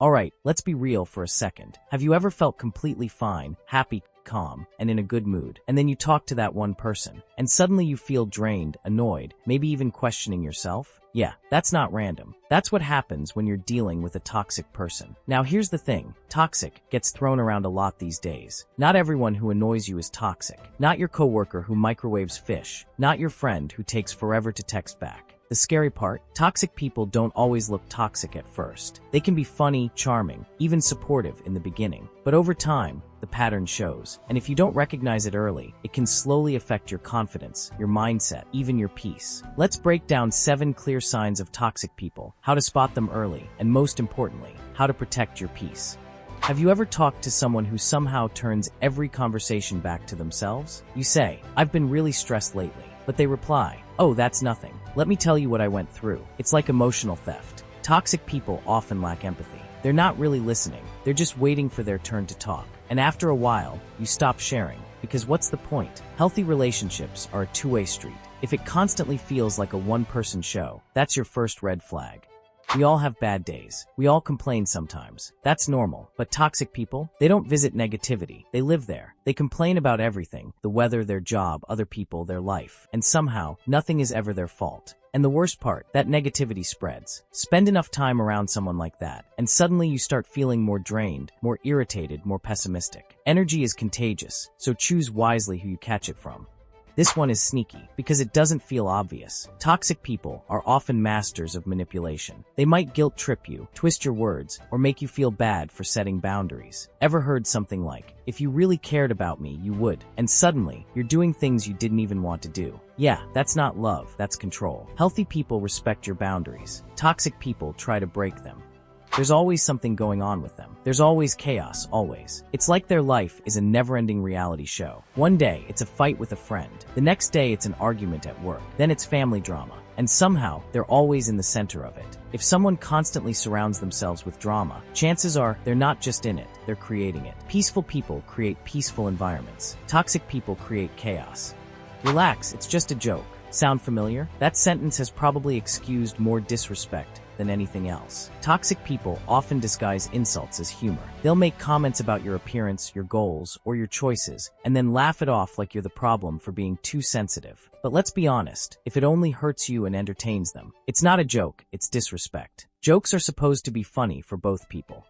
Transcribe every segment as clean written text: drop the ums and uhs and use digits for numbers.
Alright, let's be real for a second. Have you ever felt completely fine, happy, calm, and in a good mood, and then you talk to that one person, and suddenly you feel drained, annoyed, maybe even questioning yourself? Yeah, that's not random. That's what happens when you're dealing with a toxic person. Now here's the thing, toxic gets thrown around a lot these days. Not everyone who annoys you is toxic. Not your coworker who microwaves fish. Not your friend who takes forever to text back. The scary part, toxic people don't always look toxic at first. They can be funny, charming, even supportive in the beginning. But over time, the pattern shows. And if you don't recognize it early, it can slowly affect your confidence, your mindset, even your peace. Let's break down 7 clear signs of toxic people, how to spot them early, and most importantly, how to protect your peace. Have you ever talked to someone who somehow turns every conversation back to themselves? You say, "I've been really stressed lately," but they reply, "Oh, that's nothing. Let me tell you what I went through." It's like emotional theft. Toxic people often lack empathy. They're not really listening. They're just waiting for their turn to talk. And after a while, you stop sharing. Because what's the point? Healthy relationships are a two-way street. If it constantly feels like a one-person show, that's your first red flag. We all have bad days. We all complain sometimes. That's normal. But toxic people, they don't visit negativity. They live there. They complain about everything, the weather, their job, other people, their life. And somehow, nothing is ever their fault. And the worst part, that negativity spreads. Spend enough time around someone like that, and suddenly you start feeling more drained, more irritated, more pessimistic. Energy is contagious, so choose wisely who you catch it from. This one is sneaky, because it doesn't feel obvious. Toxic people are often masters of manipulation. They might guilt trip you, twist your words, or make you feel bad for setting boundaries. Ever heard something like, "If you really cared about me, you would," and suddenly, you're doing things you didn't even want to do? Yeah, that's not love, that's control. Healthy people respect your boundaries. Toxic people try to break them. There's always something going on with them. There's always chaos, always. It's like their life is a never-ending reality show. One day, it's a fight with a friend. The next day, it's an argument at work. Then it's family drama. And somehow, they're always in the center of it. If someone constantly surrounds themselves with drama, chances are they're not just in it, they're creating it. Peaceful people create peaceful environments. Toxic people create chaos. Relax, it's just a joke. Sound familiar? That sentence has probably excused more disrespect than anything else. Toxic people often disguise insults as humor. They'll make comments about your appearance, your goals, or your choices, and then laugh it off like you're the problem for being too sensitive. But let's be honest, if it only hurts you and entertains them, it's not a joke, it's disrespect. Jokes are supposed to be funny for both people.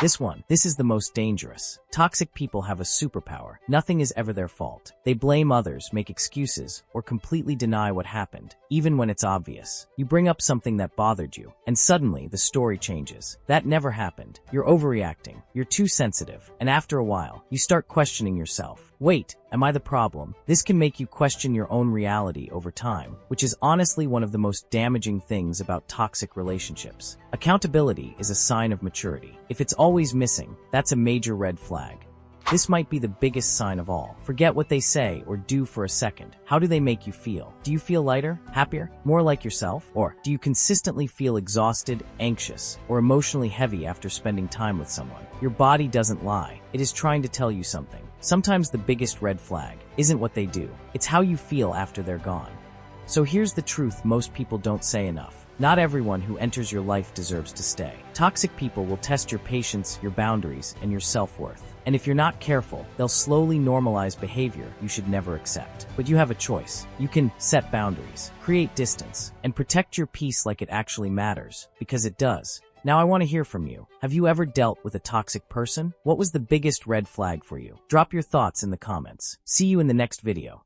This is the most dangerous. Toxic people have a superpower. Nothing is ever their fault. They blame others, make excuses, or completely deny what happened, even when it's obvious. You bring up something that bothered you, and suddenly the story changes. That never happened. You're overreacting. You're too sensitive. And after a while, you start questioning yourself. Wait, am I the problem? This can make you question your own reality over time, which is honestly one of the most damaging things about toxic relationships. Accountability is a sign of maturity. If it's always missing, that's a major red flag. This might be the biggest sign of all. Forget what they say or do for a second. How do they make you feel? Do you feel lighter, happier, more like yourself? Or do you consistently feel exhausted, anxious, or emotionally heavy after spending time with someone? Your body doesn't lie. It is trying to tell you something. Sometimes the biggest red flag isn't what they do. It's how you feel after they're gone. So here's the truth most people don't say enough. Not everyone who enters your life deserves to stay. Toxic people will test your patience, your boundaries, and your self-worth. And if you're not careful, they'll slowly normalize behavior you should never accept. But you have a choice. You can set boundaries, create distance, and protect your peace like it actually matters, because it does. Now I want to hear from you. Have you ever dealt with a toxic person? What was the biggest red flag for you? Drop your thoughts in the comments. See you in the next video.